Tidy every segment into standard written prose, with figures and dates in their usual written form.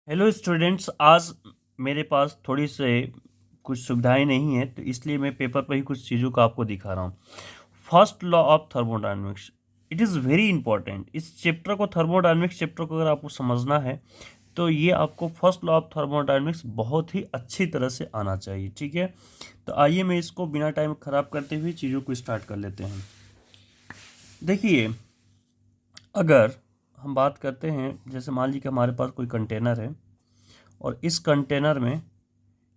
Hello students, आज मेरे पास थोड़ी से कुछ सुविधाएं नहीं है, तो इसलिए मैं पेपर पर ही कुछ चीज़ों को आपको दिखा रहा हूँ। First law of thermodynamics, it is very important. इस चैप्टर को, थर्मोडायनेमिक्स चैप्टर को अगर आपको समझना है तो ये आपको फर्स्ट लॉ ऑफ थर्मोडायनेमिक्स बहुत ही अच्छी तरह से आना चाहिए। ठीक है, तो आइए मैं इसको बिना टाइम ख़राब करते हुए चीज़ों को स्टार्ट कर लेते हैं। देखिए, अगर हम बात करते हैं, जैसे मान लीजिए कि हमारे पास कोई कंटेनर है और इस कंटेनर में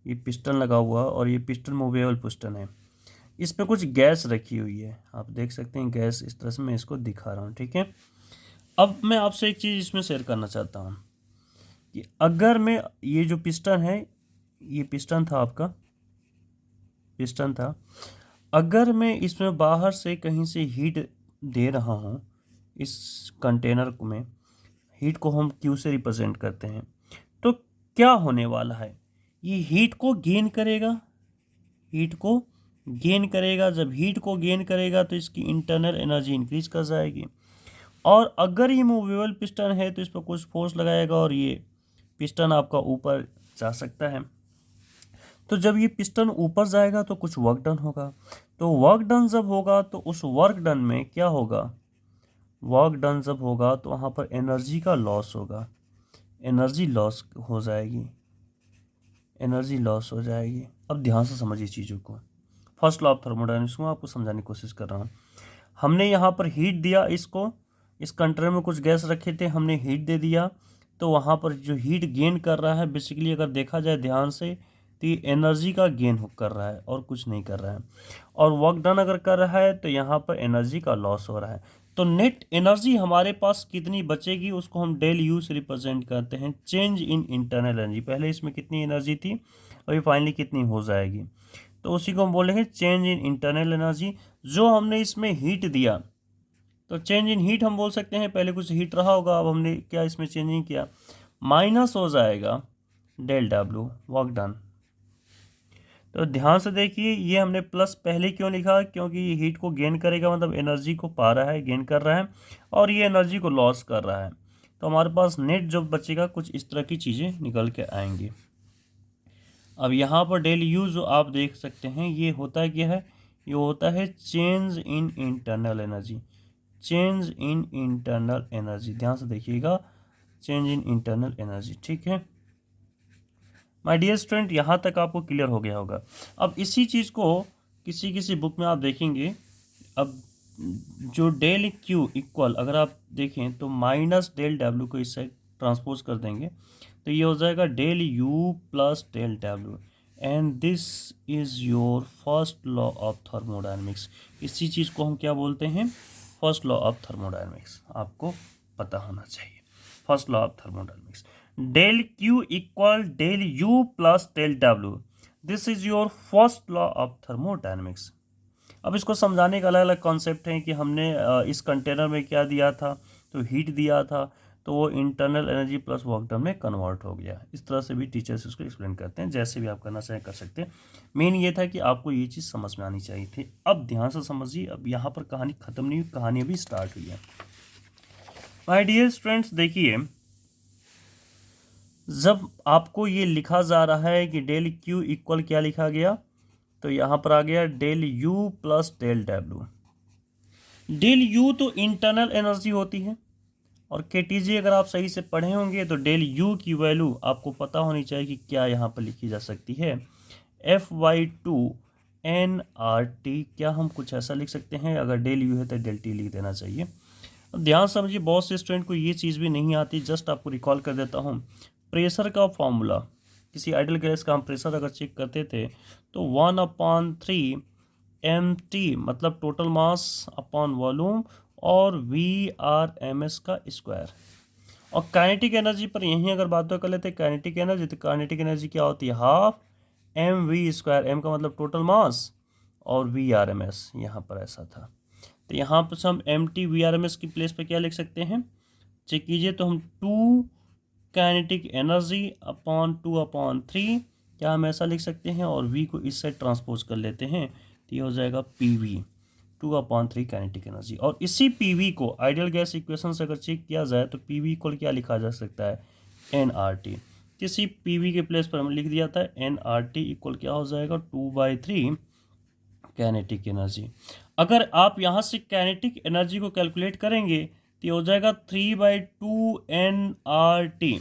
ये पिस्टन लगा हुआ और ये पिस्टन मूवेबल पिस्टन है। इस पे कुछ गैस रखी हुई है, आप देख सकते हैं गैस, इस तरह से मैं इसको दिखा रहा हूँ। ठीक है, अब मैं आपसे एक चीज़ इसमें शेयर करना चाहता हूँ कि अगर मैं, ये जो पिस्टन है, ये पिस्टन था, आपका पिस्टन था, अगर मैं इसमें बाहर से कहीं से हीट दे रहा हूँ, इस कंटेनर में हीट को हम क्यू से रिप्रेजेंट करते हैं, तो क्या होने वाला है, ये हीट को गेन करेगा, हीट को गेन करेगा। जब हीट को गेन करेगा तो इसकी इंटरनल एनर्जी इंक्रीज कर जाएगी, और अगर ये मूवेबल पिस्टन है तो इस पर कुछ फोर्स लगाएगा और ये पिस्टन आपका ऊपर जा सकता है। तो जब ये पिस्टन ऊपर जाएगा तो कुछ वर्क डन होगा, तो वर्क डन जब होगा तो उस वर्क डन में क्या होगा, वर्क डन जब होगा तो वहाँ पर एनर्जी का लॉस होगा, एनर्जी लॉस हो जाएगी, एनर्जी लॉस हो जाएगी। अब ध्यान से समझिए चीज़ों को। फर्स्ट लॉ ऑफ थर्मोडायनेमिक्स को आपको समझाने की कोशिश कर रहा हूँ। हमने यहाँ पर हीट दिया, इसको, इस कंटेनर में कुछ गैस रखे थे, हमने हीट दे दिया, तो वहाँ पर जो हीट गेन कर रहा है, बेसिकली अगर देखा जाए ध्यान से, तो ये एनर्जी का गेन कर रहा है और कुछ नहीं कर रहा है। और वर्क डन अगर कर रहा है तो यहाँ पर एनर्जी का लॉस हो रहा है। तो नेट एनर्जी हमारे पास कितनी बचेगी, उसको हम डेल यू से रिप्रेजेंट करते हैं, चेंज इन इंटरनल एनर्जी। पहले इसमें कितनी एनर्जी थी, अभी फाइनली कितनी हो जाएगी, तो उसी को हम बोलेंगे चेंज इन इंटरनल एनर्जी। जो हमने इसमें हीट दिया, तो चेंज इन हीट हम बोल सकते हैं, पहले कुछ हीट रहा होगा, अब हमने क्या इसमें चेंज नहीं किया, माइनस हो जाएगा डेल डब्ल्यू वर्क डन। तो ध्यान से देखिए, ये हमने प्लस पहले क्यों लिखा, क्योंकि ये हीट को गेन करेगा, मतलब एनर्जी को पा रहा है, गेन कर रहा है, और ये एनर्जी को लॉस कर रहा है। तो हमारे पास नेट जो बचेगा, कुछ इस तरह की चीज़ें निकल के आएंगी। अब यहाँ पर डेल यू जो आप देख सकते हैं, ये होता क्या है, ये होता है change in internal energy, change in internal energy. ध्यान से देखिएगा, चेंज इन इंटरनल एनर्जी। ठीक है माय डियर स्टूडेंट, यहाँ तक आपको क्लियर हो गया होगा। अब इसी चीज़ को किसी किसी बुक में आप देखेंगे, अब जो डेल क्यू इक्वल, अगर आप देखें तो माइनस डेल डब्ल्यू को इससे ट्रांसपोज कर देंगे, तो ये हो जाएगा del U plus del W, and this is your first law of thermodynamics. इसी चीज़ को हम क्या बोलते हैं, फर्स्ट लॉ ऑफ थर्मोडायनेमिक्स, आपको पता होना चाहिए। First law of thermodynamics, del Q equal del U plus del W, this is your first law of thermodynamics. अब इसको समझाने का अलग अलग कॉन्सेप्ट है कि हमने इस कंटेनर में क्या दिया था, तो हीट दिया था, तो वो internal energy plus work done में कन्वर्ट हो गया। इस तरह से भी टीचर्स इसको एक्सप्लेन करते हैं, जैसे भी आप करना चाहें कर सकते हैं। मेन ये था कि आपको ये चीज़ समझ में आनी चाहिए थी। अब ध्यान से समझिए, अब यहाँ पर कहानी खत्म नहीं हुई, कहानी अभी स्टार्ट हुई है। माय डियर स्टूडेंट्स, देखिए, जब आपको ये लिखा जा रहा है कि डेल क्यू इक्वल क्या लिखा गया, तो यहाँ पर आ गया del U plus del W. Del U तो इंटरनल एनर्जी होती है, और केटीजी अगर आप सही से पढ़े होंगे तो डेल यू की वैल्यू आपको पता होनी चाहिए कि क्या यहाँ पर लिखी जा सकती है, F/2 NRT। क्या हम कुछ ऐसा लिख सकते हैं, अगर डेल यू है तो डेल टी लिख देना चाहिए। अब ध्यान समझिए, बहुत से स्टूडेंट को ये चीज़ भी नहीं आती, जस्ट आपको रिकॉल कर देता हूँ। प्रेशर का फॉर्मूला, किसी आइडल गैस का हम प्रेशर अगर चेक करते थे, तो 1/3 MT, मतलब टोटल मास अपॉन वॉल्यूम, और VRMS का स्क्वायर। और काइनेटिक एनर्जी पर यहीं अगर बात कर लेते हैं, काइनेटिक एनर्जी, तो काइनेटिक एनर्जी क्या होती है, हाफ MV², M का मतलब टोटल मास, और VRMS यहाँ पर ऐसा था। तो यहाँ पर हम MT VRMS की प्लेस पे क्या लिख सकते हैं, चेक कीजिए, तो हम 2 काइनेटिक एनर्जी अपॉन 2/3, क्या हम ऐसा लिख सकते हैं, और V को इस साइड ट्रांसपोज कर लेते हैं, तो ये हो जाएगा PV, 2/3 काइनेटिक एनर्जी। और इसी PV को आइडियल गैस इक्वेशन से अगर चेक किया जाए तो PV इक्वल क्या लिखा जा सकता है, NRT। किसी पीवी के प्लेस पर हम लिख दिया था nRT इक्वल क्या हो जाएगा 2/3 काइनेटिक एनर्जी। अगर आप यहाँ से काइनेटिक एनर्जी को कैलकुलेट करेंगे तो ये हो जाएगा 3/2 nRT।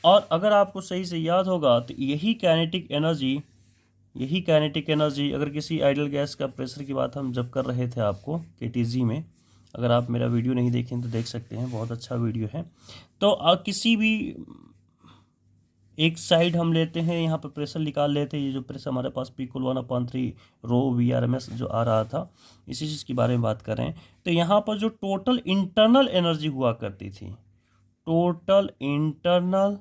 और अगर आपको सही से याद होगा तो यही काइनेटिक एनर्जी अगर किसी आइडियल गैस का प्रेशर की बात हम जब कर रहे थे आपको केटीजी में, अगर आप मेरा वीडियो नहीं देखें तो देख सकते हैं, बहुत अच्छा वीडियो है। तो किसी भी एक साइड हम लेते हैं, यहाँ पर प्रेशर निकाल लेते हैं, ये जो प्रेशर हमारे पास P=1/3 रो VRMS जो आ रहा था, इसी चीज़ के बारे में बात कर रहे हैं। तो यहाँ पर जो टोटल इंटरनल एनर्जी हुआ करती थी, टोटल इंटरनल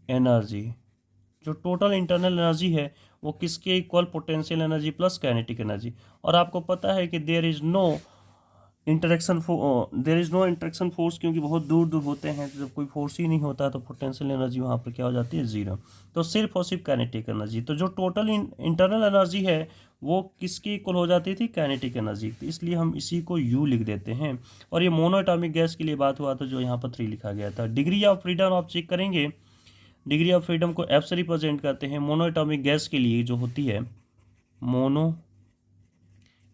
एनर्जी है वो किसके equal, potential energy plus kinetic energy. और आपको पता है कि there is no interaction force, क्योंकि बहुत दूर दूर होते हैं, तो जब कोई फोर्स ही नहीं होता तो पोटेंशियल एनर्जी वहाँ पर क्या हो जाती है, जीरो। तो सिर्फ और सिर्फ काइनेटिक एनर्जी। तो जो टोटल इंटरनल एनर्जी है वो किसकी इक्वल हो जाती थी, काइनेटिक एनर्जी। तो इसलिए हम इसी को U लिख देते हैं। और ये मोनो एटॉमिक गैस के लिए बात हुआ था, जो यहाँ पर 3 लिखा गया था। डिग्री ऑफ फ्रीडम आप चेक करेंगे, डिग्री ऑफ फ्रीडम को F से रिप्रेजेंट करते हैं। मोनो एटॉमिक गैस के लिए जो होती है, मोनो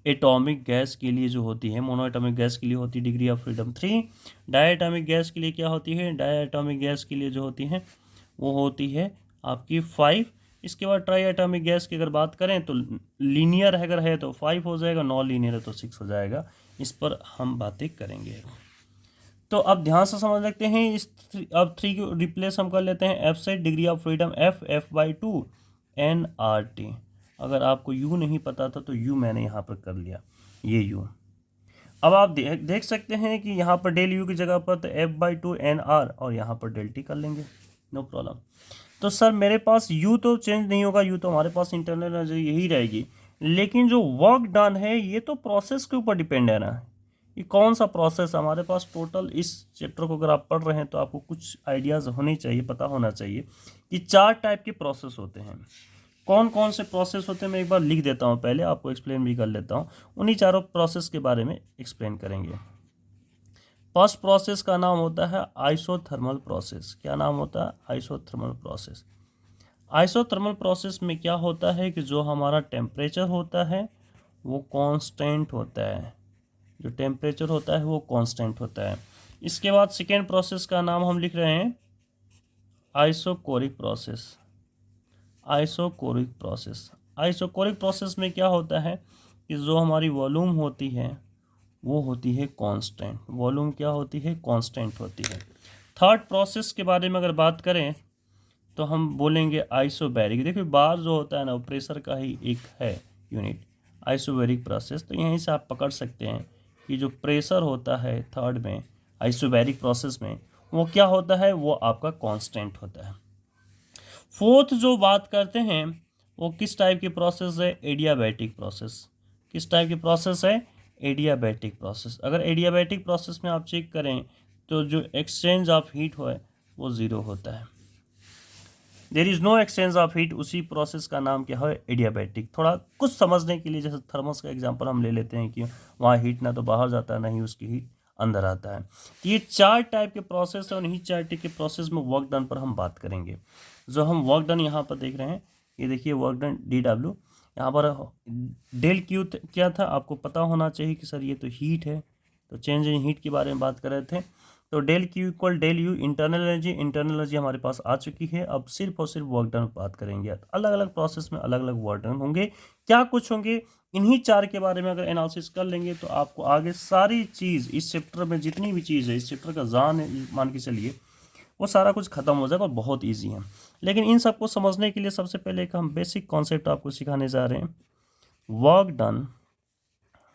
एटॉमिक गैस के लिए जो होती है, मोनो एटॉमिक गैस के लिए होती है degree of freedom 3। Diatomic gas के लिए क्या होती है, डाई एटॉमिक गैस के लिए जो होती है वो होती है आपकी 5। इसके बाद ट्राई एटॉमिक गैस की अगर बात करें तो लीनियर अगर है तो 5 हो जाएगा, नॉन लीनियर है तो 6 हो जाएगा। इस पर हम बातें करेंगे। तो अब ध्यान से समझ लेते हैं। अब 3 को रिप्लेस हम कर लेते हैं F से, degree of freedom F/2 nRT। अगर आपको U नहीं पता था तो U मैंने यहाँ पर कर लिया, ये U। अब आप देख सकते हैं कि यहाँ पर डेल U की जगह पर तो F/2 nR और यहाँ पर डेल T कर लेंगे, नो प्रॉब्लम। तो सर मेरे पास U तो चेंज नहीं होगा, U तो हमारे पास इंटरनल एनर्जी यही रहेगी, लेकिन जो वर्क डन है ये तो प्रोसेस के ऊपर डिपेंड है ना। ये कौन सा प्रोसेस हमारे पास, टोटल इस चैप्टर को अगर आप पढ़ रहे हैं तो आपको कुछ आइडियाज़ होने चाहिए, पता होना चाहिए कि 4 टाइप के प्रोसेस होते हैं। कौन कौन से प्रोसेस होते हैं मैं एक बार लिख देता हूँ, पहले आपको एक्सप्लेन भी कर लेता हूँ। उन्हीं चारों प्रोसेस के बारे में एक्सप्लेन करेंगे। फर्स्ट प्रोसेस का नाम होता है आइसोथर्मल प्रोसेस। क्या नाम होता है, आइसोथर्मल प्रोसेस। आइसोथर्मल प्रोसेस में क्या होता है कि जो हमारा टेम्परेचर होता है वो कांस्टेंट होता है, जो टेम्परेचर होता है वो कांस्टेंट होता है। इसके बाद सेकेंड प्रोसेस का नाम हम लिख रहे हैं आइसोकोरिक प्रोसेस। आइसोकोरिक प्रोसेस में क्या होता है कि जो हमारी वॉल्यूम होती है वो होती है कांस्टेंट। वॉल्यूम क्या होती है, कांस्टेंट होती है। थर्ड प्रोसेस के बारे में अगर बात करें तो हम बोलेंगे आइसोबैरिक। देखिए बार जो होता है ना वो प्रेशर का ही एक है यूनिट, आइसोबैरिक प्रोसेस। तो यहीं से आप पकड़ सकते हैं कि जो प्रेशर होता है थर्ड में आइसोबैरिक प्रोसेस में वो क्या होता है, वो आपका कांस्टेंट होता है। फोर्थ जो बात करते हैं वो किस टाइप की प्रोसेस है, एडियाबैटिक प्रोसेस। किस टाइप की प्रोसेस है, एडियाबैटिक प्रोसेस। अगर एडियाबैटिक प्रोसेस में आप चेक करें तो जो एक्सचेंज ऑफ हीट हो वो ज़ीरो होता है, there is no exchange of heat. उसी प्रोसेस का नाम क्या है, एडियाबैटिक। थोड़ा कुछ समझने के लिए जैसे थर्मस का एग्जांपल हम ले लेते हैं कि वहाँ हीट ना तो बाहर जाता है ना ही उसकी हीट अंदर आता है। तो ये 4 टाइप के प्रोसेस है और इन्हीं 4 टाइप के प्रोसेस में वर्क डन पर हम बात करेंगे। जो हम वर्क डन यहाँ पर देख रहे हैं, ये देखिए वर्क डन DW। यहाँ पर डेल Q क्या था आपको पता होना चाहिए कि सर ये तो हीट है, तो चेंज इन हीट के बारे में बात कर रहे थे। तो del Q equal del U internal energy हमारे पास आ चुकी है। अब सिर्फ और सिर्फ वर्क डन बात करेंगे। अलग अलग प्रोसेस में अलग अलग वर्क डन होंगे, क्या कुछ होंगे, इन्हीं 4 के बारे में अगर एनालिसिस कर लेंगे तो आपको आगे सारी चीज़ इस चैप्टर में जितनी भी चीज़ है, इस चैप्टर का जान मान के चलिए वो सारा कुछ खत्म हो जाएगा और बहुत ईजी है। लेकिन इन सबको समझने के लिए सबसे पहले एक हम बेसिक कॉन्सेप्ट आपको सिखाने जा रहे हैं, work done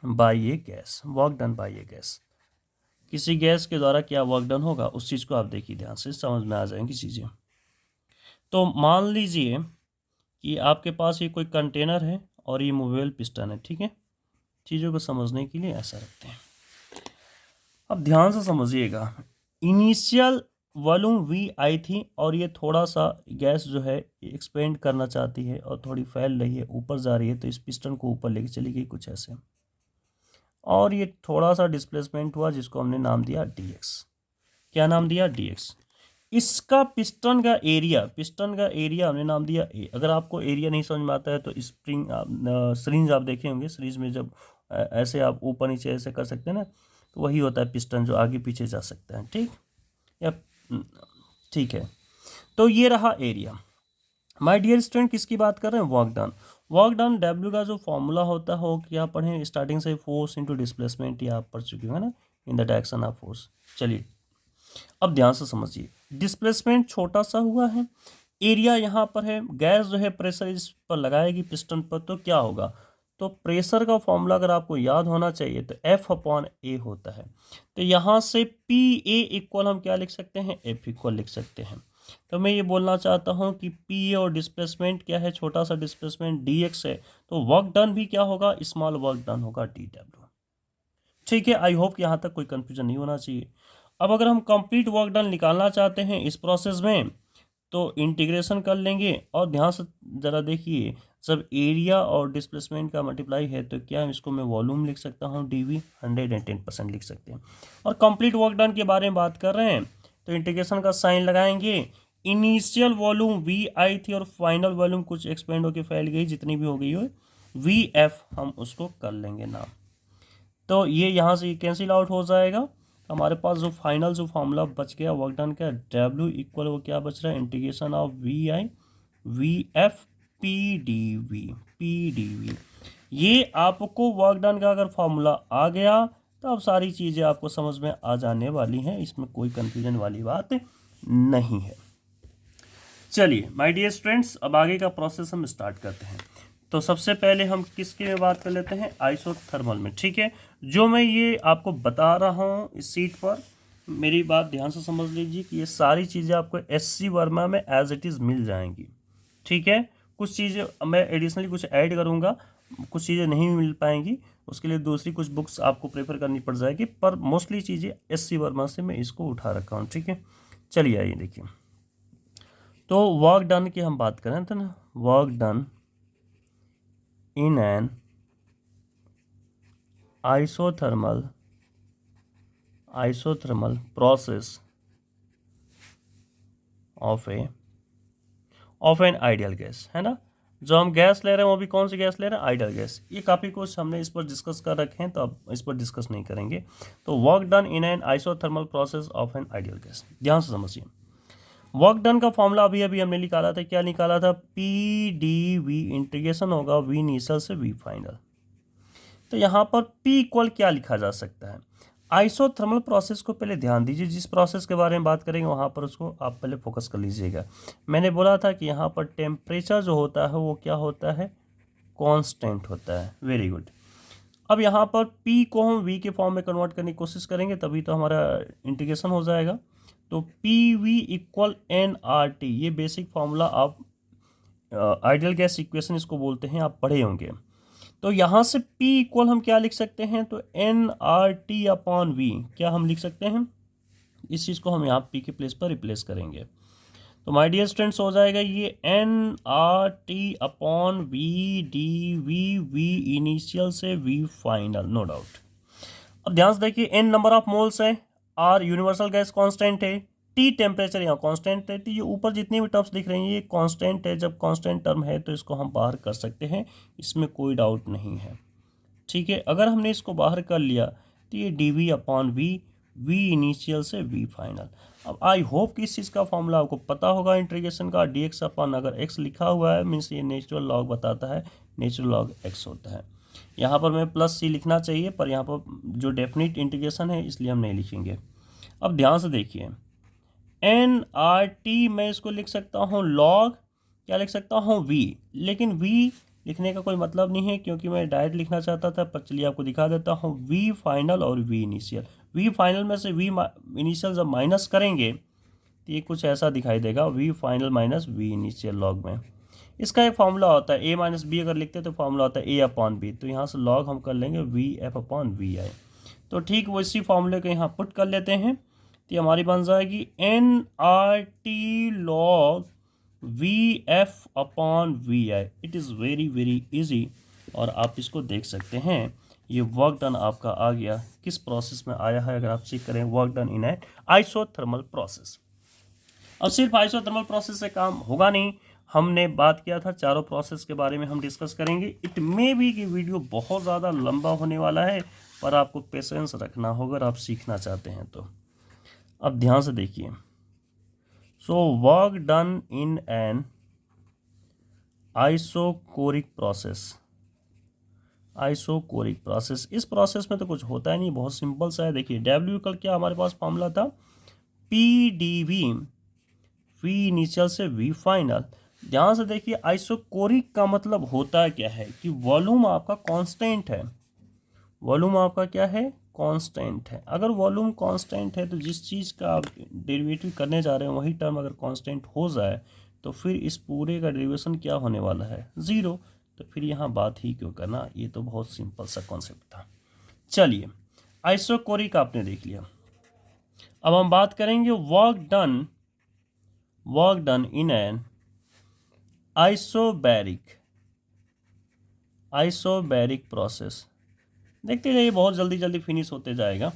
by A gas. Work done by A gas, किसी गैस के द्वारा क्या वर्क डन होगा उस चीज़ को आप देखिए, ध्यान से समझ में आ जाएंगी चीज़ें। तो मान लीजिए कि आपके पास ये कोई कंटेनर है और ये मूवेबल पिस्टन है, ठीक है। चीज़ों को समझने के लिए ऐसा रखते हैं। अब ध्यान से समझिएगा, इनिशियल वॉल्यूम V आई थी और ये थोड़ा सा गैस जो है एक्सपेंड करना चाहती है और थोड़ी फैल रही है, ऊपर जा रही है, तो इस पिस्टन को ऊपर लेके चली गई कुछ ऐसे, और ये थोड़ा सा डिस्प्लेसमेंट हुआ जिसको हमने नाम दिया dx। क्या नाम दिया, dx। इसका पिस्टन का एरिया हमने नाम दिया ए। अगर आपको एरिया नहीं समझ में आता है तो स्प्रिंग सीरीज आप देखे होंगे, सीरीज में जब ऐसे आप ऊपर नीचे ऐसे कर सकते हैं ना, तो वही होता है पिस्टन, जो आगे पीछे जा सकता है। ठीक या ठीक है, तो ये रहा एरिया। माय डियर स्टूडेंट, किसकी बात कर रहे हैं? Work done. Work done W का जो फॉर्मूला होता है वो क्या पढ़े स्टार्टिंग से? फोर्स इंटू डिस्प्लेसमेंट, ये आप पढ़ चुके हो ना, in the direction of force. चलिए अब ध्यान से समझिए, डिस्प्लेसमेंट छोटा सा हुआ है, एरिया यहाँ पर है, गैस जो है प्रेशर इस पर लगाएगी पिस्टन पर, तो क्या होगा? तो प्रेशर का फॉर्मूला अगर आपको याद होना चाहिए तो F अपॉन ए होता है। तो यहाँ से पी ए इक्वल हम क्या लिख सकते हैं? F इक्वल लिख सकते हैं। तो मैं ये बोलना चाहता हूँ कि पी ए और डिस्प्लेसमेंट क्या है? छोटा सा डिस्प्लेसमेंट dx है, तो वर्क डन भी क्या होगा? स्मॉल वर्क डन होगा dw। ठीक है, आई होप कि यहाँ तक कोई कंफ्यूजन नहीं होना चाहिए। अब अगर हम कंप्लीट वर्क डन निकालना चाहते हैं इस प्रोसेस में, तो इंटीग्रेशन कर लेंगे। और ध्यान से ज़रा देखिए, जब एरिया और डिस्प्लेसमेंट का मल्टीप्लाई है तो क्या इसको मैं वॉल्यूम लिख सकता हूँ, dv 110% लिख सकते हैं। और कंप्लीट वर्क डन के बारे में बात कर रहे हैं तो इंटीग्रेशन का साइन लगाएंगे। इनिशियल वॉल्यूम वी आई थी और फाइनल वॉल्यूम कुछ एक्सपेंड होकर फैल गई, जितनी भी हो गई हो, वी एफ हम उसको कर लेंगे नाम। तो ये यहाँ से कैंसिल आउट हो जाएगा। हमारे पास जो फाइनल जो फॉर्मूला बच गया वर्क डन का, डब्ल्यू इक्वल वो क्या बच रहा है? Integration of V I V F P D V. ये आपको वर्क डन का अगर फॉर्मूला आ गया तो अब सारी चीज़ें आपको समझ में आ जाने वाली हैं, इसमें कोई कंफ्यूजन वाली बात नहीं है। चलिए माय डियर स्टूडेंट्स, अब आगे का प्रोसेस हम स्टार्ट करते हैं। तो सबसे पहले हम किसके में बात कर लेते हैं? आइसोथर्मल में। ठीक है, जो मैं ये आपको बता रहा हूँ इस सीट पर, मेरी बात ध्यान से समझ लीजिए कि ये सारी चीज़ें आपको SC वर्मा में एज इट इज़ मिल जाएंगी। ठीक है, कुछ चीज़ें मैं एडिशनली कुछ ऐड करूँगा, कुछ चीज़ें नहीं मिल पाएंगी, उसके लिए दूसरी कुछ बुक्स आपको प्रेफर करनी पड़ जाएगी, पर मोस्टली चीज़ें SC वर्मा से मैं इसको उठा रखा हूँ। ठीक है, चलिए आइए देखिए। तो वर्क डन की हम बात करें तो ना, work done in an isothermal process of an ideal gas, है ना। जो हम गैस ले रहे हैं वो भी कौन सी गैस ले रहे हैं? Ideal gas. ये काफ़ी कुछ हमने इस पर डिस्कस कर रखे हैं, तो अब इस पर डिस्कस नहीं करेंगे। तो work done in an isothermal process of an ideal gas, ध्यान से समझिए। वर्क डन का फॉर्मूला अभी अभी हमने निकाला था, क्या निकाला था? पी डी वी, इंटीग्रेशन होगा वी इनिशियल से वी फाइनल। तो यहाँ पर P इक्वल क्या लिखा जा सकता है? आइसोथर्मल प्रोसेस को पहले ध्यान दीजिए, जिस प्रोसेस के बारे में बात करेंगे वहाँ पर उसको आप पहले फोकस कर लीजिएगा। मैंने बोला था कि यहाँ पर टेम्परेचर जो होता है वो क्या होता है? कांस्टेंट होता है। Very good. अब यहाँ पर P को हम V के फॉर्म में कन्वर्ट करने की कोशिश करेंगे, तभी तो हमारा इंटीग्रेशन हो जाएगा। तो PV इक्वल nRT, ये बेसिक फार्मूला आप आइडियल गैस इक्वेशन इसको बोलते हैं, आप पढ़े होंगे। तो यहाँ से P इक्वल हम क्या लिख सकते हैं? तो nRT अपॉन V, क्या हम लिख सकते हैं? इस चीज़ को हम यहाँ P के प्लेस पर रिप्लेस करेंगे। तो माय डियर स्टूडेंट्स हो जाएगा ये nRT अपॉन V इनिशियल से V फाइनल, नो डाउट। अब ध्यान से देखिए, n नंबर ऑफ मोल्स है, R यूनिवर्सल गैस कांस्टेंट है, T टेम्परेचर यहाँ कांस्टेंट है। तो ये ऊपर जितनी भी टर्म्स दिख रही हैं ये कांस्टेंट है। जब कांस्टेंट टर्म है तो इसको हम बाहर कर सकते हैं, इसमें कोई डाउट नहीं है। ठीक है, अगर हमने इसको बाहर कर लिया तो ये dV अपॉन V इनिशियल से V फाइनल। अब आई होप कि इस चीज़ का फॉर्मूला आपको पता होगा इंटीग्रेशन का। dx अपॉन अगर x लिखा हुआ है मीन्स ये नेचुरल लॉग बताता है, नेचुरल लॉग x होता है। यहाँ पर मैं प्लस C लिखना चाहिए, पर यहाँ पर जो डेफिनिट इंटीग्रेशन है इसलिए हम नहीं लिखेंगे। अब ध्यान से देखिए, nRT मैं इसको लिख सकता हूँ लॉग, क्या लिख सकता हूँ? V। लेकिन V लिखने का कोई मतलब नहीं है क्योंकि मैं डायरेक्ट लिखना चाहता था, पर चलिए आपको दिखा देता हूँ। V फाइनल और V इनिशियल, V फाइनल में से V इनिशियल जब माइनस करेंगे तो ये कुछ ऐसा दिखाई देगा, V final minus V initial log में। इसका एक फार्मूला होता है A माइनस B, अगर लिखते हैं तो फार्मूला होता है A अपॉन B। तो यहाँ से लॉग हम कर लेंगे VF अपॉन VI। तो ठीक वो इसी फार्मूले को यहाँ पुट कर लेते हैं, तो हमारी बन जाएगी nRT log VF upon VI। It is very very easy, और आप इसको देख सकते हैं। ये वर्क डन आपका आ गया, किस प्रोसेस में आया है अगर आप चेक करें, वर्क डन इन ए आइसोथर्मल प्रोसेस। अब सिर्फ आइसोथर्मल प्रोसेस से काम होगा नहीं, हमने बात किया था चारों प्रोसेस के बारे में हम डिस्कस करेंगे। इट मे बी कि वीडियो बहुत ज़्यादा लंबा होने वाला है, पर आपको पेशेंस रखना होगा अगर आप सीखना चाहते हैं तो। अब ध्यान से देखिए, so work done in an isochoric process. Isochoric process, इस प्रोसेस में तो कुछ होता ही नहीं, बहुत सिंपल सा है। देखिए डब्ल्यू कल क्या हमारे पास फॉर्मूला था, P D V, V initial से वी फाइनल। ध्यान से देखिए, आइसोकोरिक का मतलब होता है क्या है कि वॉल्यूम आपका कांस्टेंट है। वॉल्यूम आपका क्या है, कांस्टेंट है। अगर वॉल्यूम कांस्टेंट है तो जिस चीज़ का आप डेरिवेटिव करने जा रहे हैं वही टर्म अगर कांस्टेंट हो जाए तो फिर इस पूरे का डेरिवेशन क्या होने वाला है, ज़ीरो। तो फिर यहाँ बात ही क्यों करना, ये तो बहुत सिंपल सा कॉन्सेप्ट था। चलिए, आइसोकोरिक आपने देख लिया। अब हम बात करेंगे work done in an isobaric process. देखते जाइए, बहुत जल्दी जल्दी फिनिश होते जाएगा।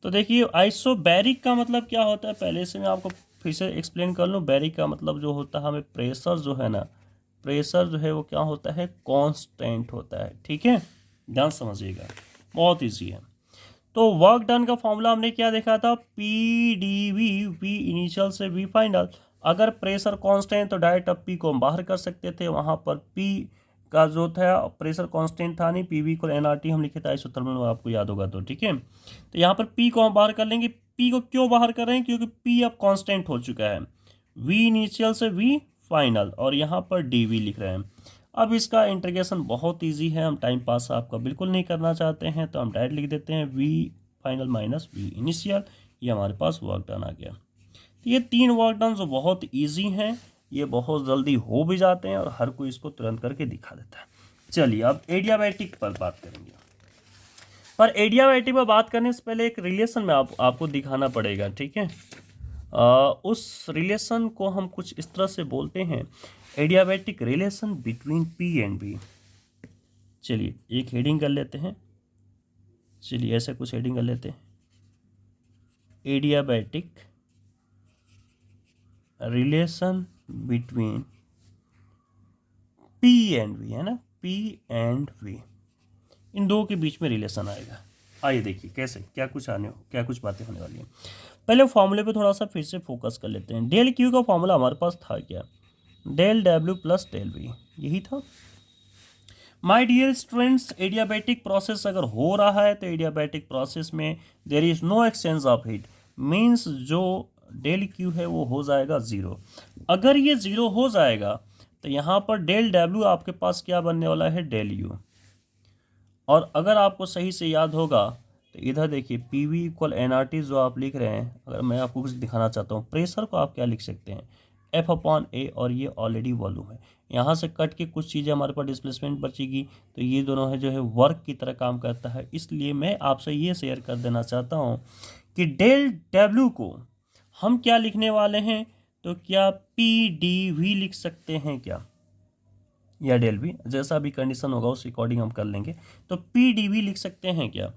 तो देखिए आइसोबैरिक का मतलब क्या होता है, पहले से मैं आपको फिर से एक्सप्लेन कर लूँ। बैरिक का मतलब जो होता है, हमें प्रेशर जो है ना, प्रेशर जो है वो क्या होता है, कांस्टेंट होता है। ठीक है, ध्यान समझिएगा, बहुत ईजी है। तो वर्क डन का फॉर्मूला हमने क्या देखा था, P D V, V initial से वी फाइनल। अगर प्रेशर कांस्टेंट तो डायरेक्ट अब पी को हम बाहर कर सकते थे, वहाँ पर पी का जो था प्रेशर कांस्टेंट था नहीं, पी वी को एन आर टी हम लिखे थे आइसोथर्मल में, आपको याद होगा तो। ठीक है, तो यहाँ पर पी को हम बाहर कर लेंगे। पी को क्यों बाहर कर रहे हैं, क्योंकि पी अब कांस्टेंट हो चुका है, वी इनिशियल से वी फाइनल, और यहाँ पर डी वी लिख रहे हैं। अब इसका इंटीग्रेशन बहुत इजी है, हम टाइम पास आपका बिल्कुल नहीं करना चाहते हैं तो हम डायरेक्ट लिख देते हैं V final minus V initial. ये हमारे पास वर्क डन आ गया। तो ये तीन वर्क डन जो बहुत इजी हैं, ये बहुत जल्दी हो भी जाते हैं और हर कोई इसको तुरंत करके दिखा देता है। चलिए अब एडियाबैटिक पर बात करेंगे, पर एडियाबैटिक पर बात करने से पहले एक रिलेशन में आपको दिखाना पड़ेगा। ठीक है, उस रिलेशन को हम कुछ इस तरह से बोलते हैं, adiabatic relation between P and B. चलिए एक हेडिंग कर लेते हैं, चलिए ऐसे कुछ हेडिंग कर लेते हैं, adiabatic relation between P and V, है ना, पी एंड वी, इन दो के बीच में रिलेशन आएगा। आइए देखिए कैसे, क्या कुछ बातें होने वाली हैं। पहले फॉर्मूले पे थोड़ा सा फिर से फोकस कर लेते हैं। डेल क्यू का फॉर्मूला हमारे पास था क्या, del W plus del V, यही था। My dear students, adiabatic process अगर हो रहा है तो एडियाबैटिक प्रोसेस में there is no exchange of heat, means जो डेल क्यू है वो हो जाएगा ज़ीरो। अगर ये ज़ीरो हो जाएगा तो यहाँ पर डेल डब्ल्यू आपके पास क्या बनने वाला है, डेल यू। और अगर आपको सही से याद होगा तो इधर देखिए P V equal N R T जो आप लिख रहे हैं, अगर मैं आपको कुछ दिखाना चाहता हूँ, प्रेशर को आप क्या लिख सकते हैं, एफ अपॉन ए, और ये ऑलरेडी वॉल्यूम है। यहाँ से कट के कुछ चीज़ें हमारे पास डिस्प्लेसमेंट बचेगी, तो ये दोनों है जो है वर्क की तरह काम करता है। इसलिए मैं आपसे ये शेयर कर देना चाहता हूँ कि डेल डब्ल्यू को हम क्या लिखने वाले हैं, तो क्या पी डी वी लिख सकते हैं क्या, या डेल वी, जैसा भी कंडीशन होगा उस अकॉर्डिंग हम कर लेंगे। तो पी डी वी लिख सकते हैं क्या।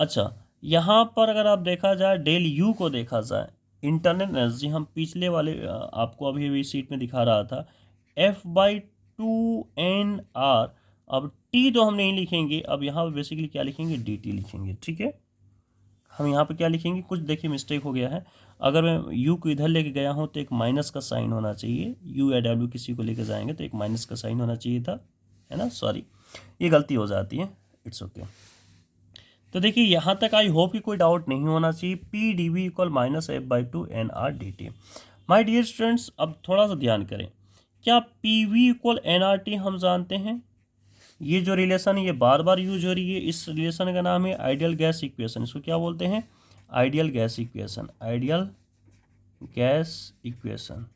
अच्छा, यहाँ पर अगर आप देखा जाए, डेल यू को देखा जाए, इंटरनल एनर्जी हम पिछले वाले आपको अभी अभी सीट में दिखा रहा था, F by two N R. अब टी तो हम नहीं लिखेंगे, अब यहाँ पर बेसिकली क्या लिखेंगे, डी टी लिखेंगे। ठीक है, हम यहाँ पे क्या लिखेंगे, कुछ देखिए मिस्टेक हो गया है। अगर मैं यू को इधर लेके गया हूँ तो एक माइनस का साइन होना चाहिए, यू या डब्ल्यू किसी को लेके जाएंगे तो एक माइनस का साइन होना चाहिए था, है ना, सॉरी, ये गलती हो जाती है, इट्स ओके। तो देखिए यहाँ तक आई होप कि कोई डाउट नहीं होना चाहिए। P D V equal minus F by two N R D T. My dear students, अब थोड़ा सा ध्यान करें, क्या P V equal N R T हम जानते हैं। ये जो रिलेशन ये बार बार यूज हो रही है, इस रिलेशन का नाम है आइडियल गैस इक्वेशन। इसको क्या बोलते हैं, ideal gas equation, ideal gas equation.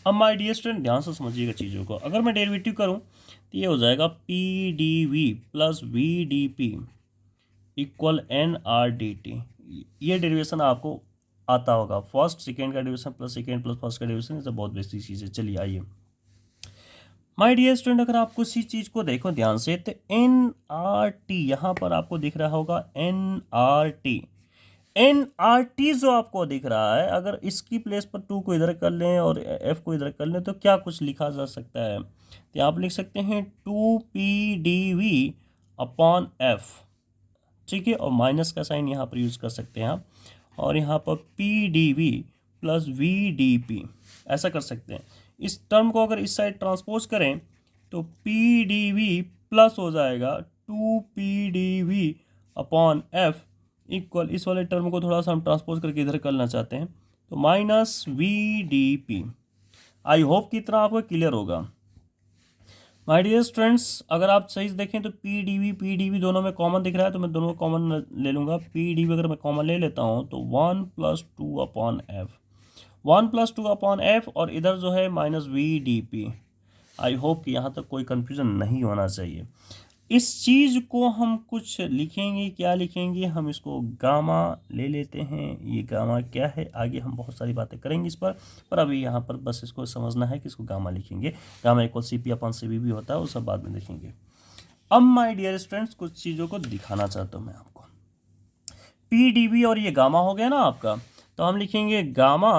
अब माय डियर स्टूडेंट ध्यान से समझिएगा चीज़ों को, अगर मैं डेरिवेटिव करूं तो ये हो जाएगा P D V plus V D P equal N R D T. ये डेरिवेशन आपको आता होगा, फर्स्ट सेकेंड का derivation plus second plus first का डेरिवेशन, ये सब बहुत बेसिक चीज़ है। चलिए आइए माय डियर स्टूडेंट, अगर आपको इसी चीज़ को देखो ध्यान से तो एन आर टी यहाँ पर आपको दिख रहा होगा, N R T. N R T जो आपको दिख रहा है, अगर इसकी प्लेस पर 2 को इधर कर लें और एफ को इधर कर लें तो क्या कुछ लिखा जा सकता है? तो आप लिख सकते हैं 2 PdV अपॉन एफ, ठीक है, और माइनस का साइन यहाँ पर यूज़ कर सकते हैं आप, और यहाँ पर PdV प्लस VdP ऐसा कर सकते हैं। इस टर्म को अगर इस साइड ट्रांसपोज करें तो PdV प्लस हो जाएगा 2 PdV अपॉन एफ इक्वल, इस वाले टर्म को थोड़ा सा हम ट्रांसपोज करके इधर करना चाहते हैं तो माइनस VdP। आई होप कि इतना आपको क्लियर होगा। माय डियर स्टूडेंट्स, अगर आप सही से देखें तो PdV दोनों में कॉमन दिख रहा है तो मैं दोनों कॉमन ले लूँगा। PdV अगर मैं कॉमन ले लेता हूँ तो 1+2 अपॉन एफ, 1+2 अपॉन एफ, और इधर जो है माइनस VdP। आई होप कि यहाँ तक कोई कन्फ्यूजन नहीं होना चाहिए। इस चीज़ को हम कुछ लिखेंगे, क्या लिखेंगे, हम इसको गामा ले लेते हैं। ये गामा क्या है, आगे हम बहुत सारी बातें करेंगे इस पर अभी यहाँ पर बस इसको समझना है कि इसको गामा लिखेंगे। Gamma equal CP upon CV भी होता है, वो सब बाद में देखेंगे। अब माय डियर स्टूडेंट्स कुछ चीज़ों को दिखाना चाहता हूँ मैं आपको। PdV और ये गामा हो गया ना आपका, तो हम लिखेंगे गामा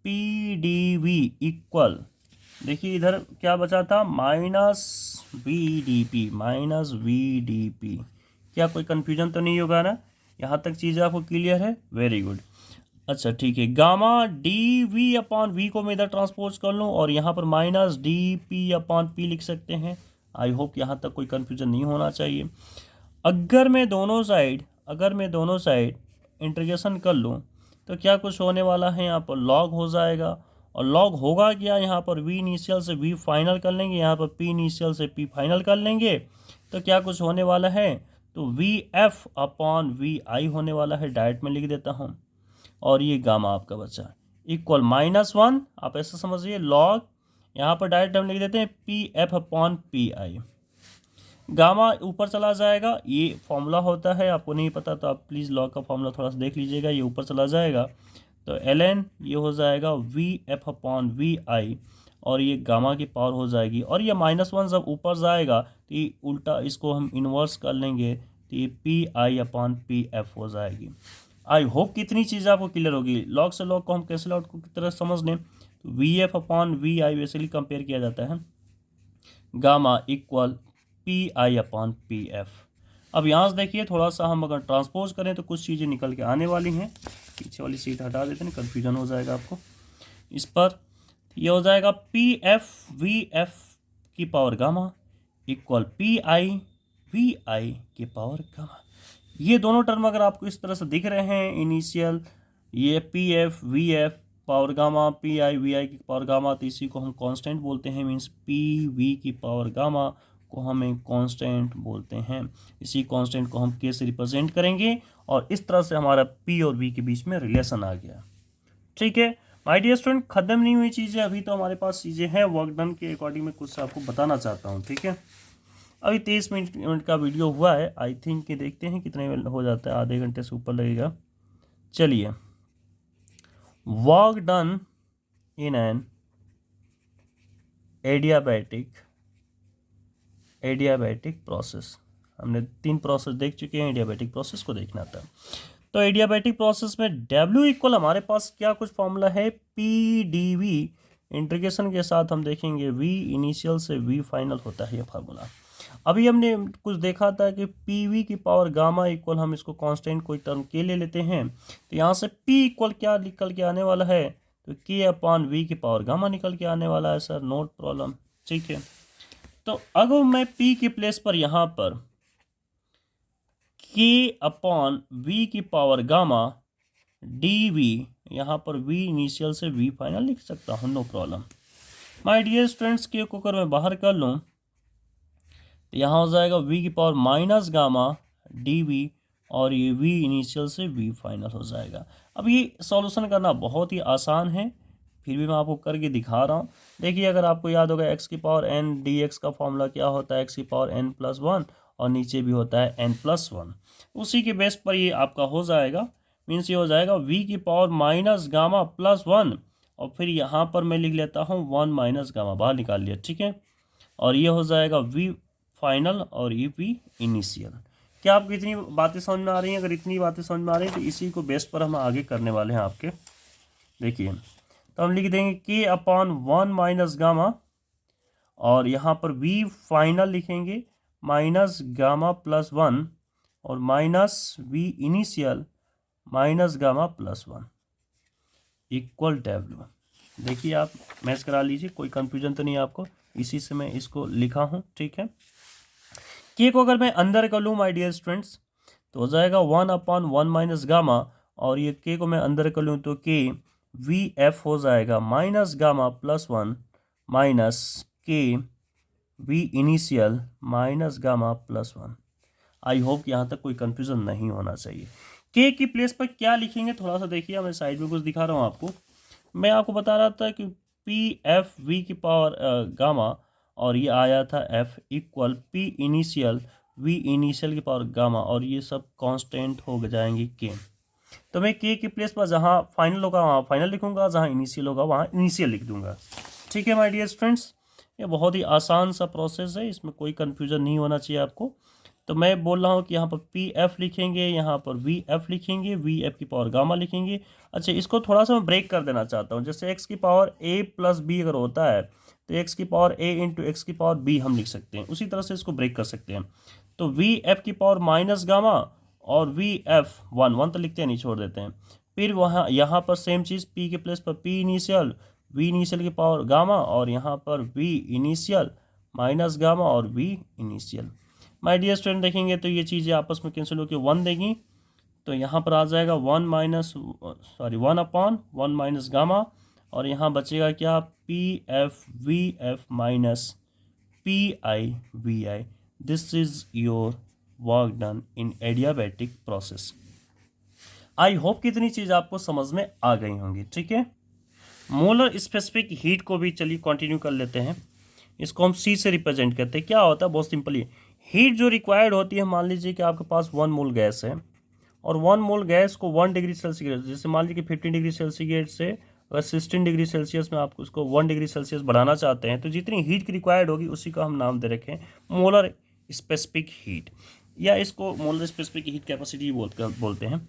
PdV इक्वल, देखिए इधर क्या बचा था, माइनस VdP। क्या कोई कन्फ्यूजन तो नहीं होगा ना? यहाँ तक चीज़ आपको क्लियर है? Very good. अच्छा ठीक है, गामा DV अपॉन V को मैं इधर ट्रांसपोज कर लूँ और यहाँ पर माइनस DP अपॉन P लिख सकते हैं। आई होप यहाँ तक कोई कन्फ्यूजन नहीं होना चाहिए। अगर मैं दोनों साइड इंटीग्रेशन कर लूँ तो क्या कुछ होने वाला है, यहाँ पर लॉग हो जाएगा, और लॉग होगा क्या, यहाँ पर V इनिशियल से V फाइनल कर लेंगे, यहाँ पर P इनिशियल से P फाइनल कर लेंगे, तो क्या कुछ होने वाला है, तो VF अपॉन VI होने वाला है। डायरेक्ट में लिख देता हूँ, और ये गामा आपका बचा इक्वल -1, आप ऐसा समझिए लॉग, यहाँ पर डायरेक्ट हम लिख देते हैं PF अपॉन PI। गामा ऊपर चला जाएगा, ये फॉर्मूला होता है, आपको नहीं पता तो आप प्लीज़ लॉग का फॉर्मूला थोड़ा सा देख लीजिएगा, ये ऊपर चला जाएगा तो ln ये हो जाएगा VF अपॉन VI, और ये गामा की पावर हो जाएगी, और ये -1 जब ऊपर जाएगा तो ये उल्टा इसको हम इन्वर्स कर लेंगे तो ये PI अपॉन PF हो जाएगी। आई होप कितनी चीज़ आपको क्लियर होगी। लॉग से लॉग को हम कैंसिल आउट की तरह समझ लें तो VF upon VI basically compare किया जाता है gamma equal PI upon PF। अब यहाँ से देखिए थोड़ा सा हम अगर ट्रांसपोज करें तो कुछ चीज़ें निकल के आने वाली हैं। पीछे वाली सीट हटा देते हैं, कन्फ्यूजन हो जाएगा आपको इस पर। ये हो जाएगा PF VF की power gamma equal PI VI की पावर गामा। ये दोनों टर्म अगर आपको इस तरह से दिख रहे हैं इनिशियल, ये PF VF power gamma PI VI की पावर गामा, तो इसी को हम कांस्टेंट बोलते हैं, मींस PV की पावर गामा को हम एक कांस्टेंट बोलते हैं। इसी कांस्टेंट को हम K से रिप्रेजेंट करेंगे, और इस तरह से हमारा P और V के बीच में रिलेशन आ गया। ठीक है माय डियर स्टूडेंट, खत्म नहीं हुई चीज़ें, अभी तो हमारे पास चीज़ें हैं। वर्क डन के अकॉर्डिंग में कुछ आपको बताना चाहता हूँ। ठीक है, अभी 23 मिनट का वीडियो हुआ है, आई थिंक कि देखते हैं कितने हो जाता है, आधे घंटे से ऊपर लगेगा। चलिए, work done in an adiabatic process. हमने 3 प्रोसेस देख चुके हैं, एडियाबैटिक प्रोसेस को देखना था। तो एडियाबैटिक प्रोसेस में W इक्वल हमारे पास क्या कुछ फॉर्मूला है, PdV इंटीग्रेशन के साथ हम देखेंगे V इनिशियल से V फाइनल होता है ये फार्मूला। अभी हमने कुछ देखा था कि PV की पावर गामा इक्वल, हम इसको कांस्टेंट कोई टर्म K ले लेते हैं, तो यहाँ से P इक्वल क्या निकल के आने वाला है, तो K अपॉन V की पावर गामा निकल के आने वाला है सर, नोट प्रॉब्लम। ठीक है, तो अगर मैं P की प्लेस पर यहाँ पर K अपॉन V की पावर गामा DV, यहाँ पर V इनिशियल से V फाइनल लिख सकता हूँ, no problem. My dear students, K को अगर मैं बाहर कर लूँ तो यहाँ हो जाएगा V की पावर माइनस गामा DV, और ये V इनिशियल से V फाइनल हो जाएगा। अब ये सॉल्यूशन करना बहुत ही आसान है, फिर भी मैं आपको करके दिखा रहा हूँ। देखिए, अगर आपको याद होगा x की पावर n dx का फॉर्मूला क्या होता है, x की पावर n+1, और नीचे भी होता है n+1। उसी के बेस पर ये आपका हो जाएगा, मीन्स ये हो जाएगा v की पावर माइनस गामा +1, और फिर यहाँ पर मैं लिख लेता हूँ 1 माइनस गामा, बाहर निकाल लिया। ठीक है, और ये हो जाएगा v फाइनल और ये v इनिशियल। क्या आपको इतनी बातें समझ में आ रही हैं? अगर इतनी बातें समझ में आ रही हैं तो इसी को बेस पर हम आगे करने वाले हैं आपके। देखिए, तो हम लिख देंगे k अपॉन 1 माइनस गामा, और यहाँ पर v फाइनल लिखेंगे माइनस गामा प्लस 1 और minus v initial minus gamma plus 1 equal W। देखिए आप मैच करा लीजिए, कोई कंफ्यूजन तो नहीं है आपको, इसी से मैं इसको लिखा हूँ, ठीक है। के को अगर मैं अंदर कर लूँ माय डियर स्टूडेंट्स तो हो जाएगा 1 अपॉन 1 माइनस गामा, और ये के को मैं अंदर कर लूँ तो के वी एफ हो जाएगा minus gamma plus 1 minus K V initial minus gamma plus 1। I hope यहाँ तक कोई कंफ्यूजन नहीं होना चाहिए। के की प्लेस पर क्या लिखेंगे थोड़ा सा देखिए, मैं साइड में कुछ दिखा रहा हूँ आपको। मैं आपको बता रहा था कि पी एफ वी की पावर गामा, और ये आया था F equal P initial V initial की पावर गामा, और ये सब कांस्टेंट हो जाएंगे के। तो मैं के की प्लेस पर जहाँ फाइनल होगा वहाँ फाइनल लिखूंगा, जहाँ इनिशियल होगा वहाँ इनिशियल लिख दूंगा। ठीक है माय डियर स्टूडेंट्स, ये बहुत ही आसान सा प्रोसेस है, इसमें कोई कन्फ्यूजन नहीं होना चाहिए आपको। तो मैं बोल रहा हूँ कि यहाँ पर पी एफ लिखेंगे, यहाँ पर वी एफ लिखेंगे, वी एफ की पावर गामा लिखेंगे। अच्छा, इसको थोड़ा सा मैं ब्रेक कर देना चाहता हूँ। जैसे एक्स की पावर ए प्लस बी अगर होता है तो एक्स की पावर ए इंटू एक्स की पावर बी हम लिख सकते हैं, उसी तरह से इसको ब्रेक कर सकते हैं। तो वी एफ की पावर माइनस गामा और वी एफ 1 तो लिखते हैं नहीं, छोड़ देते हैं। फिर वहाँ यहाँ पर सेम चीज़, पी के प्लेस पर पी इनिशियल वी इनिशियल की पावर गामा, और यहाँ पर वी इनिशियल माइनस गामा और V initial. My dear student देखेंगे तो ये चीज़ें आपस में कैंसिल होकर 1 देंगी, तो यहाँ पर आ जाएगा 1 अपॉन 1 माइनस गामा, और यहाँ बचेगा क्या, P F V F minus P I V I. This is your work done in adiabatic process. I hope कि इतनी चीज़ आपको समझ में आ गई होंगी, ठीक है। मोलर स्पेसिफिक हीट को भी चलिए कंटिन्यू कर लेते हैं। इसको हम सी से रिप्रेजेंट करते हैं। क्या होता है, बहुत सिंपल ही, हीट जो रिक्वायर्ड होती है, मान लीजिए कि आपके पास 1 मोल गैस है, और 1 मोल गैस को 1 डिग्री सेल्सियस, जैसे मान लीजिए कि 15 डिग्री सेल्सियस से अगर 16 डिग्री सेल्सियस में आप उसको 1 डिग्री सेल्सियस बढ़ाना चाहते हैं, तो जितनी हीट की रिक्वायर्ड होगी उसी का हम नाम दे रखें मोलर स्पेसिफिक हीट, या इसको मोलर स्पेसिफिक हीट कैपेसिटी बोलते हैं।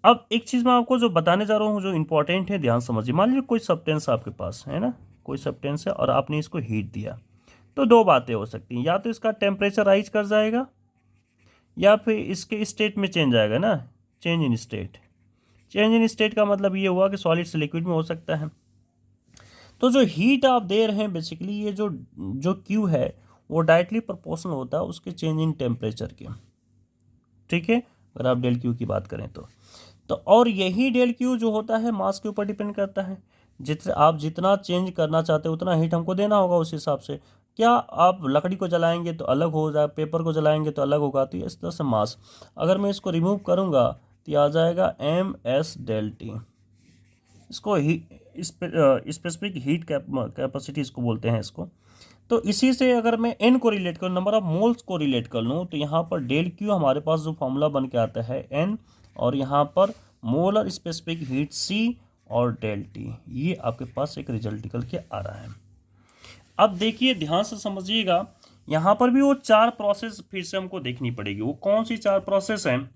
अब एक चीज़ मैं आपको जो बताने जा रहा हूँ जो इंपॉर्टेंट है, ध्यान समझिए। मान लीजिए कोई सब्सटेंस आपके पास है ना, कोई सब्सटेंस है और आपने इसको हीट दिया, तो दो बातें हो सकती हैं, या तो इसका टेम्परेचर राइज कर जाएगा, या फिर इसके स्टेट में चेंज आएगा ना, change in state. Change in state का मतलब ये हुआ कि सॉलिड से लिक्विड में हो सकता है। तो जो हीट आप दे रहे हैं बेसिकली, ये जो क्यू है वो डायरेक्टली प्रोपोर्शनल होता है उसके चेंज इन टेम्परेचर के, ठीक है, अगर आप डेल क्यू की बात करें तो और यही डेल क्यू जो होता है मास के ऊपर डिपेंड करता है। आप जितना चेंज करना चाहते हो उतना हीट हमको देना होगा उस हिसाब से। क्या आप लकड़ी को जलाएंगे तो अलग हो जाए, पेपर को जलाएंगे तो अलग होगा, तो इस तरह से मास। अगर मैं इसको रिमूव करूँगा तो ये आ जाएगा एम एस डेल टी। इसको स्पेसिफिक हीट कैपेसिटी इसको बोलते हैं इसको। तो इसी से अगर मैं एन को रिलेट करूँ, नंबर ऑफ मोल्स को रिलेट कर लूँ, तो यहाँ पर डेल क्यू हमारे पास जो फॉर्मूला बन के आता है एन, और यहाँ पर मोलर स्पेसिफिक हीट सी और डेल टी, ये आपके पास एक रिजल्ट निकल के आ रहा है। अब देखिए ध्यान से समझिएगा, यहाँ पर भी वो 4 प्रोसेस फिर से हमको देखनी पड़ेगी। वो कौन सी 4 प्रोसेस हैं?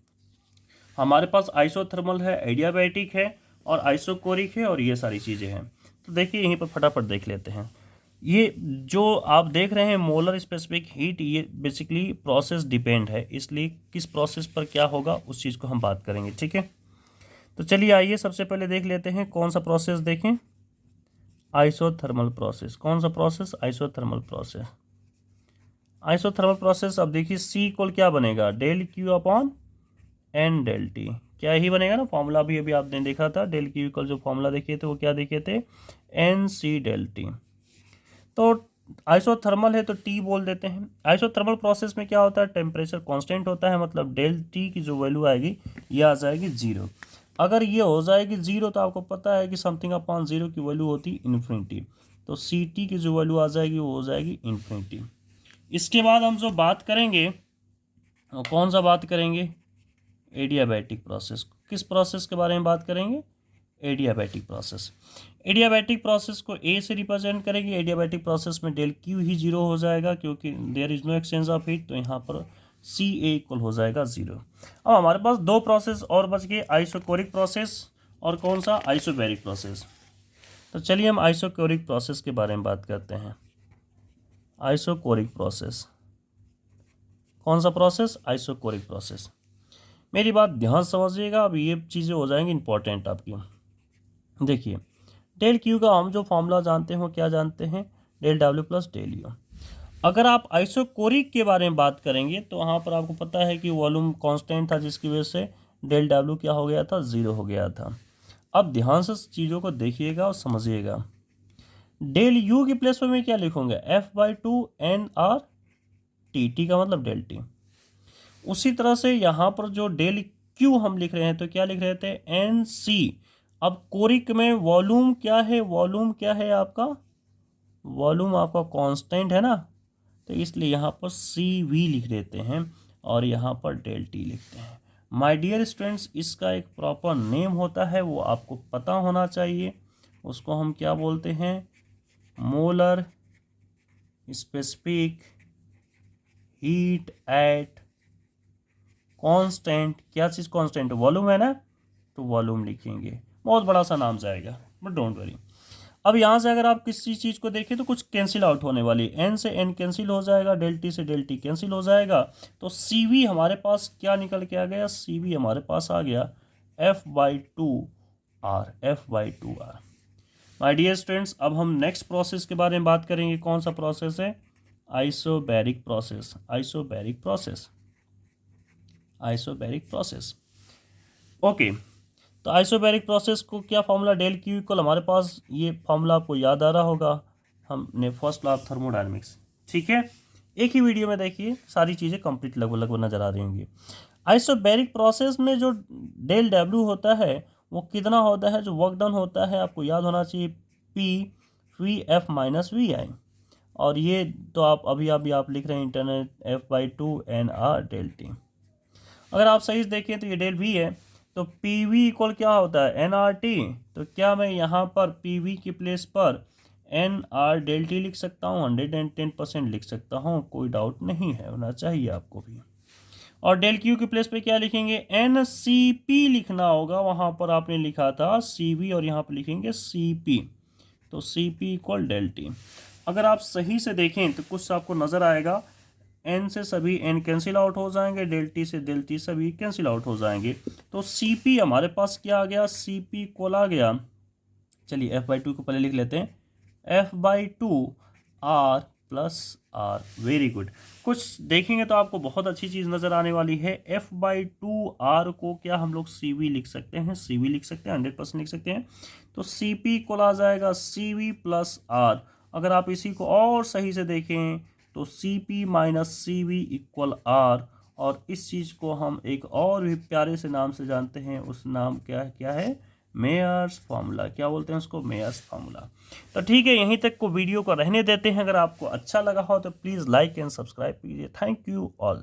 हमारे पास आइसोथर्मल है, एडियाबैटिक है, और आइसोकोरिक है, और ये सारी चीज़ें हैं। तो देखिए यहीं पर फटाफट देख लेते हैं। ये जो आप देख रहे हैं मोलर स्पेसिफिक हीट, ये बेसिकली प्रोसेस डिपेंड है, इसलिए किस प्रोसेस पर क्या होगा उस चीज़ को हम बात करेंगे, ठीक है। तो चलिए आइए सबसे पहले देख लेते हैं कौन सा प्रोसेस देखें, आइसोथर्मल प्रोसेस। कौन सा process? Isothermal process. Isothermal process, अब देखिए सी इक्वल क्या बनेगा, del Q upon N del T, क्या ही बनेगा ना, फॉर्मूला भी अभी आपने देखा था, डेल क्यू इक्वल जो फॉर्मूला देखे थे वो क्या देखे थे, एन सी डेल टी। तो आइसोथर्मल है तो टी बोल देते हैं। आइसोथर्मल प्रोसेस में क्या होता है, टेम्परेचर कांस्टेंट होता है, मतलब डेल टी की जो वैल्यू आएगी ये आ जाएगी 0। अगर ये हो जाएगी 0 तो आपको पता है कि समथिंग अपॉन 0 की वैल्यू होती है इन्फिनिटी, तो सी टी की जो वैल्यू आ जाएगी वो हो जाएगी इन्फिनिटी। इसके बाद हम जो बात करेंगे कौन सा बात करेंगे, एडियाबैटिक प्रोसेस। किस प्रोसेस के बारे में बात करेंगे, एडियाबैटिक प्रोसेस। एडियाबैटिक प्रोसेस को ए से रिप्रेजेंट करेंगे। एडियाबैटिक प्रोसेस में डेल क्यू ही 0 हो जाएगा क्योंकि there is no exchange of heat, तो यहाँ पर सी ए इक्वल हो जाएगा 0। अब हमारे पास दो प्रोसेस और बच गए, आइसोकोरिक प्रोसेस और कौन सा, आइसोबैरिक प्रोसेस। तो चलिए हम आइसोकोरिक प्रोसेस के बारे में बात करते हैं। आइसोकोरिक प्रोसेस, कौन सा प्रोसेस, आइसोकोरिक प्रोसेस। मेरी बात ध्यान समझिएगा, अब ये चीज़ें हो जाएंगी इंपॉर्टेंट आपकी। देखिए डेल क्यू का हम जो फॉर्मूला जानते हैं वो क्या जानते हैं, del W plus del U. अगर आप आइसोकोरिक के बारे में बात करेंगे तो वहाँ पर आपको पता है कि वॉल्यूम कांस्टेंट था, जिसकी वजह से डेल डब्ल्यू क्या हो गया था, 0 हो गया था। अब ध्यान से चीज़ों को देखिएगा और समझिएगा। डेल यू की प्लेस पर मैं क्या लिखूंगा, F/2 N R T, T का मतलब डेल टी। उसी तरह से यहाँ पर जो डेल क्यू हम लिख रहे हैं तो क्या लिख रहे थे, एन सी। अब कोरिक में वॉल्यूम क्या है, वॉल्यूम क्या है आपका, वॉल्यूम आपका कांस्टेंट है ना, तो इसलिए यहाँ पर सी वी लिख देते हैं और यहाँ पर डेल टी लिखते हैं। माय डियर स्टूडेंट्स, इसका एक प्रॉपर नेम होता है, वो आपको पता होना चाहिए। उसको हम क्या बोलते हैं, molar specific heat at constant. क्या चीज़ कांस्टेंट, वॉल्यूम है ना, तो वॉल्यूम लिखेंगे, बहुत बड़ा सा नाम जाएगा, बट डोंट वरी। अब यहाँ से अगर आप किसी चीज़ को देखें तो कुछ कैंसिल आउट होने वाली, एन से एन कैंसिल हो जाएगा, डेल टी से डेल टी कैंसिल हो जाएगा, तो सी वी हमारे पास क्या निकल के आ गया, सी वी हमारे पास आ गया F/2 R, F/2 R. My dear students, अब हम नेक्स्ट प्रोसेस के बारे में बात करेंगे। कौन सा प्रोसेस है, isobaric process, isobaric process, isobaric process. Okay, तो आइसोबैरिक प्रोसेस को क्या फॉर्मूला, डेल क्यू इक्वल, हमारे पास ये फॉर्मूला आपको याद आ रहा होगा, हमने फर्स्ट लॉ ऑफ थर्मोडायनेमिक्स, ठीक है। एक ही वीडियो में देखिए सारी चीज़ें कंप्लीट लगभग लगभग नजर आ रही होंगी। आइसोबैरिक प्रोसेस में जो डेल डब्ल्यू होता है वो कितना होता है, जो वर्क डन होता है आपको याद होना चाहिए, P V F minus V I. और ये तो आप अभी आप लिख रहे हैं internet F/2 N R del T. अगर आप सही से देखें तो ये डेल वी है, तो पी वी इक्वल क्या होता है, एन आर टी। तो क्या मैं यहाँ पर पी वी की प्लेस पर एन आर डेल टी लिख सकता हूँ, 110% लिख सकता हूँ, कोई डाउट नहीं है, होना चाहिए आपको भी। और डेल क्यू की प्लेस पे क्या लिखेंगे, एन सी पी लिखना होगा, वहाँ पर आपने लिखा था सी वी और यहाँ पर लिखेंगे सी पी, तो C P equal del T. अगर आप सही से देखें तो कुछ आपको नज़र आएगा, एन से सभी एन कैंसिल आउट हो जाएंगे, डेल टी से डेल टी सभी कैंसिल आउट हो जाएंगे, तो सी पी हमारे पास क्या आ गया, सी पी इक्वल आ गया, चलिए F/2 को पहले लिख लेते हैं, F/2 R plus R. Very good, कुछ देखेंगे तो आपको बहुत अच्छी चीज़ नज़र आने वाली है। F/2 आर को क्या हम लोग सी वी लिख सकते हैं, सी वी लिख सकते हैं, 100% लिख सकते हैं, तो सी पी इक्वल आ जाएगा सी वी प्लस आर। अगर आप इसी को और सही से देखें तो C P minus C V equal R, और इस चीज़ को हम एक और भी प्यारे से नाम से जानते हैं, उस नाम क्या क्या है, मेयर्स फार्मूला। क्या बोलते हैं उसको, मेयर्स फार्मूला। तो ठीक है, यहीं तक को वीडियो को रहने देते हैं। अगर आपको अच्छा लगा हो तो प्लीज़ लाइक एंड सब्सक्राइब कीजिए। Thank you all.